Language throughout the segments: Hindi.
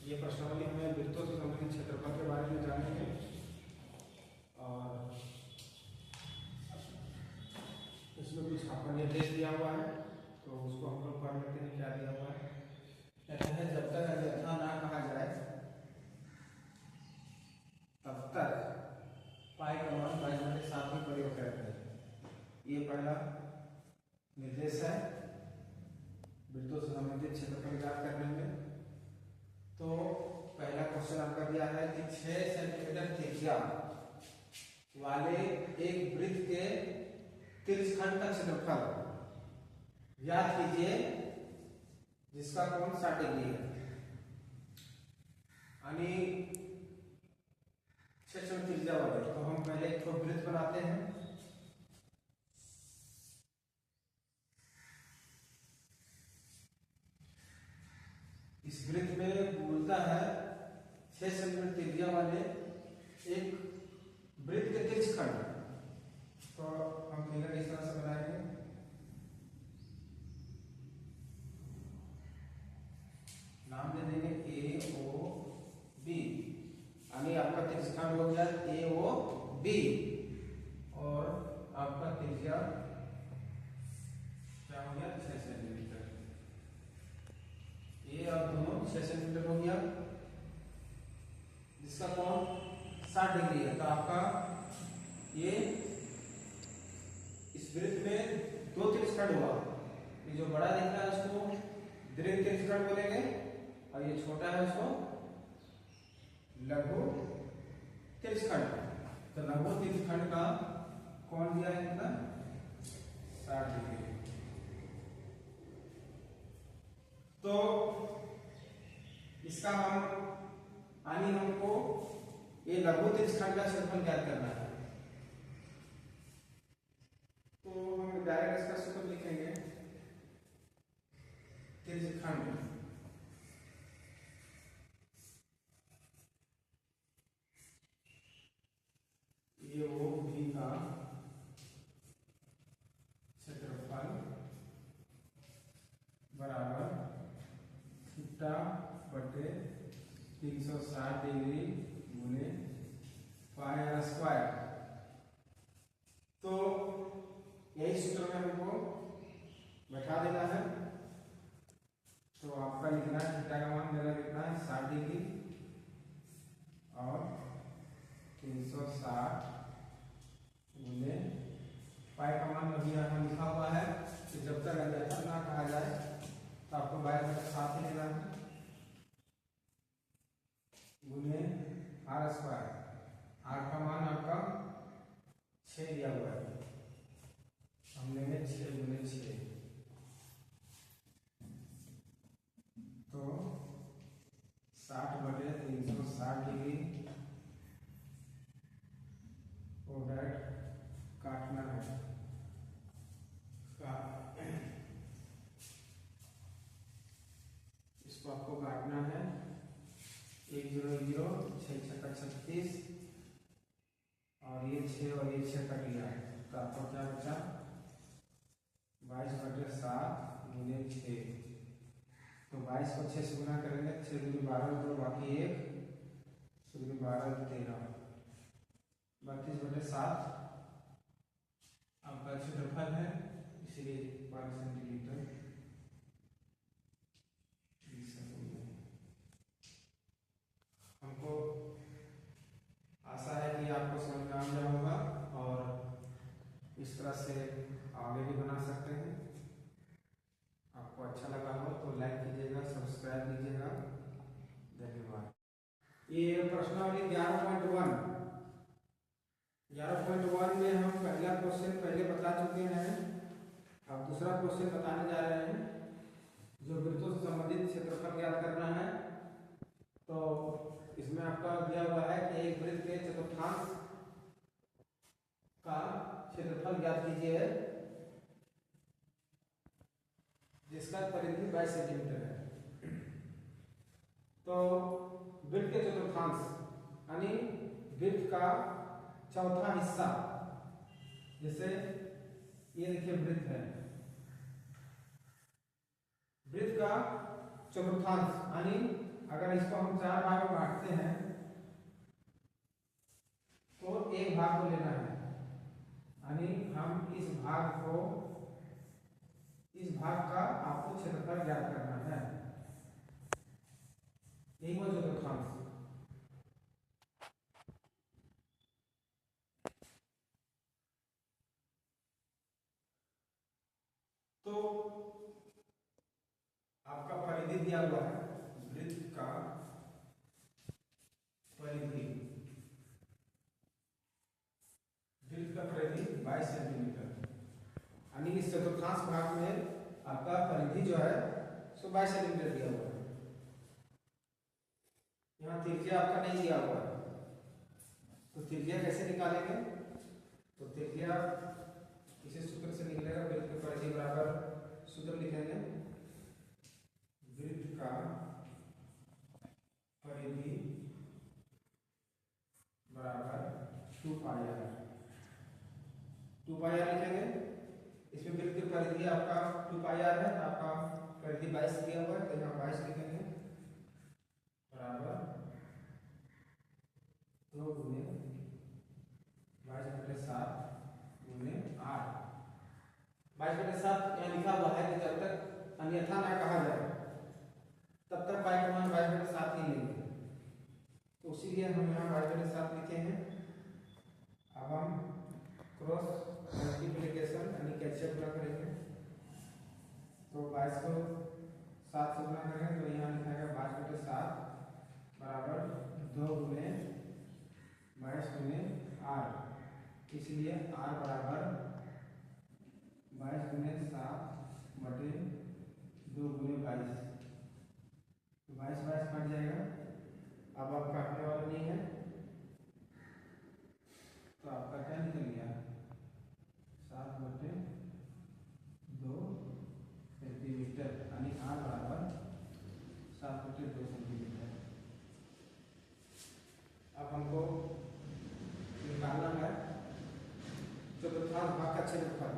ये प्रश्नावली हमें वृत्तों से संबंधित क्षेत्रफल के बारे में जानेंगे और इसमें कुछ आपका निर्देश दिया हुआ है तो उसको हम लोग पढ़ लेते हैं। क्या दिया हुआ है? कहते हैं जब तक अन्यथा ना कहा जाए तब तक पाई का मान 22/7 में प्रयोग करते हैं। ये पहला निर्देश है वृत्तों से संबंधित क्षेत्रफल ज्ञात करने में। तो पहला क्वेश्चन आपका दिया है कि 6 सेंटीमीटर त्रिज्या वाले एक वृत्त के तिर्यकखंड का क्षेत्रफल ज्ञात कीजिए जिसका कोण 60 डिग्री है। यानी 6 सेंटीमीटर त्रिज्या वाले, तो हम पहले एक वृत्त बनाते हैं। इस वृत्त में बोलता है 6 सेंटीमीटर त्रिज्या वाले एक वृत्त के तिर्यकखंड। तो हम फिगर इस तरह से बनाएंगे। नाम दे देंगे ए ओ बी, यानी आपका तिर्यकखंड हो गया ए ओ बी और आपका त्रिज्या क्या हो गया 6 सेंटीमीटर। ये और दोनों 6 सेंटीमीटर हो गया जिसका कोण 60 डिग्री है। तो आपका ये इस वृत्त में दो तिर्यकखंड हुआ। ये जो बड़ा दिख रहा है उसको दीर्घ तिर्यकखंड बोलेंगे और ये छोटा है उसको लघु तिर्यकखंड। तो लघु तिर्यकखंड का कोण दिया है कितना 60 डिग्री। तो इसका हमको ये लघु तिर्यकखंड का क्षेत्रफल ज्ञात करना है। तो हम डायरेक्ट इसका सूत्र लिखेंगे। तिर्यकखंड ये वो भी का क्षेत्रफल बराबर θ/360 डिग्री गुने पाई आर स्क्वायर। तो यही सूत्र में हमको बैठा देना है। तो आपका लिखना है थीटा का मान मेरा कितना है 60 डिग्री और 360 गुने पाई का मान अभी यहाँ लिखा हुआ है कि जब तक अन्यथा ना कहा जाए तो आपको बाहर में साथ ही लेना है गुने आर स्क्वायर। आर का मान आपका 6 दिया हुआ है, हम लेंगे 6 गुने 6। तो 60/360 डिग्री को काटना है। इसको आपको काटना है 1 0 0 6 6 36 और ये 6 और ये 6 कट गया है। तो आपको क्या बचा 22/7 गुने 6। तो 22 को 6 से गुना करेंगे 6 दूनी 12 तो बाकी 1 दूनी 12 13 32/7 आपका क्षेत्रफल है, इसलिए 5 सेंटीमीटर। हमको आशा है कि आपको समझ में आ गया होगा और इस तरह से आगे भी बना सकते हैं। आपको अच्छा लगा हो तो लाइक कीजिएगा, सब्सक्राइब कीजिएगा। धन्यवाद। ये प्रश्नावली 11.1 में हम पहला क्वेश्चन पहले बता चुके हैं। अब दूसरा क्वेश्चन बताने जा रहे हैं जो वृत्तों से संबंधित क्षेत्रफल ज्ञात करना है। तो इसमें आपका दिया हुआ है कि एक वृत्त के चतुर्थांश का क्षेत्रफल ज्ञात कीजिए जिसका परिधि 22 सेंटीमीटर है। तो वृत्त के चतुर्थांश यानी वृत्त का चौथा हिस्सा, जैसे ये देखिए वृत्त है, वृत्त का चतुर्थांश यानी अगर इसको हम 4 भाग में बांटते हैं तो एक भाग को लेना है, यानी हम इस भाग का आपको क्षेत्रफल ज्ञात करना है। यही वो चतुर्थांश। तो आपका परिधि दिया हुआ है, वृत्त का परिधि, वृत्त का परिधि 22 सेंटीमीटर, यानी इस चतुर्थांश भाग में आपका परिधि जो है सो 22 सेंटीमीटर दिया हुआ है। यहाँ त्रिज्या आपका नहीं दिया हुआ है, तो त्रिज्या कैसे निकालेंगे? तो त्रिज्या इसी सूत्र से निकलेगा, वृत्त की परिधि बराबर, सूत्र लिखेंगे वृत्त का परिधि बराबर 2 पाई आर। 2 पाई आर लिखेंगे, इसमें वृत्त की परिधि आपका 2 पाई आर है, आपका परिधि 22 दिया हुआ है, तो यहाँ 22 लिखेंगे बराबर 2 गुने 22/7 गुने 8। 22/7 यहाँ लिखा हुआ है कि जब तक अन्यथा ना कहा जाए तब तक पाई का मान 22/7 ही लेंगे, तो इसीलिए हम यहाँ 22/7 लिखे हैं। अब हम क्रॉस मल्टीप्लिकेशन यानी कैसे गुणा करेंगे, तो 22 को 7 से गुणा करेंगे तो यहाँ लिखेगा 22/7 बराबर 2 गुने 22 गुने 8, इसलिए r बराबर 22 गुने 7 बटे 2 गुने 22, तो 22 कट जाएगा। अब आप काटने वाला नहीं है, तो आपका क्या निकल गया 7/2 सेंटीमीटर, यानी r बराबर 7/2 सेंटीमीटर। अब हमको निकालना है चतुर्थांश भाग का क्षेत्रफल,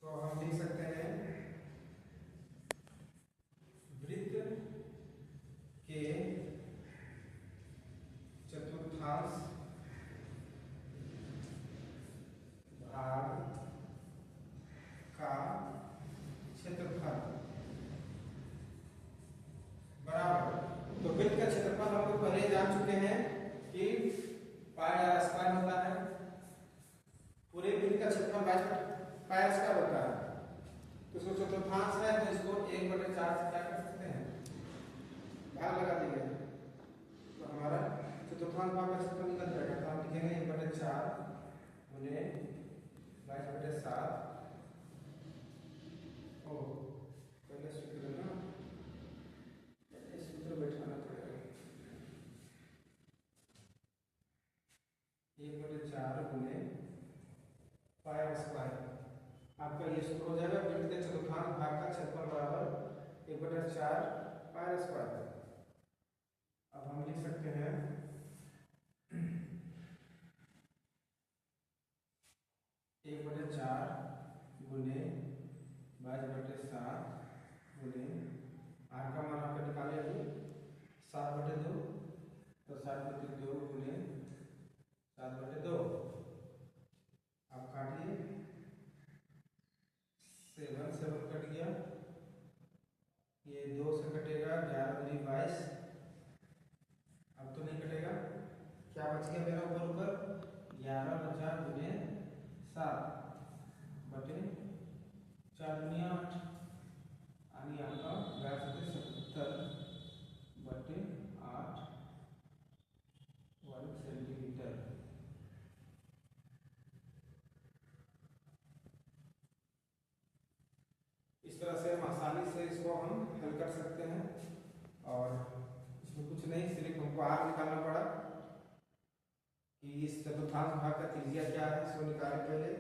तो हम लिख सकते हैं वृत्त के चतुर्थांश भाग का क्षेत्रफल बराबर, तो वृत्त का क्षेत्रफल हम लोग पहले जान चुके हैं कि पाई आर स्क्वायर होता है, पूरे वृत्त का क्षेत्रफल 22 पाई आर स्क्वायर होता है, तो इसको चतुर्थांश है तो इसको 1/4 से क्या कर सकते हैं भाग लगा देंगे, तो हमारा चतुर्थांश भाग का क्षेत्रफल निकल जाएगा। तो हम लिखेंगे 1/4 गुने 22/7, ओ पहले सूत्र ना, पहले सूत्र बैठाना पड़ेगा, 1/4 गुने पाई आर स्क्वायर, आपका ये सूत्र हो जाएगा वृत्त के चतुर्थांश भाग का क्षेत्रफल बराबर 1/4 पाई आर स्क्वायर। अब हम लिख सकते हैं 1/4 गुने 22/7 गुने r का मान आपका निकाले अभी 7/2, तो 7/2 गुने 7/2, आप काटिए 7 कट गया, ये 2 से कटेगा 11 × 22, अब तो नहीं कटेगा, क्या बच गया मेरा ऊपर 11 गुने 7 बटे 4 × 8, यानी आपका 77/8 वर्ग सेंटीमीटर। इस तरह से हम आसानी से इसको हम हल कर सकते हैं, और इसमें कुछ नहीं, सिर्फ हमको r निकालना पड़ा कि इस चतुर्थांश भाग का त्रिज्या क्या है, इसको निकाले पहले,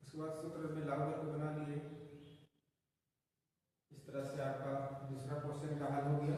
उसके बाद सूत्र में लागू करके बना लिए। इस तरह से आपका दूसरा क्वेश्चन का हल हो गया।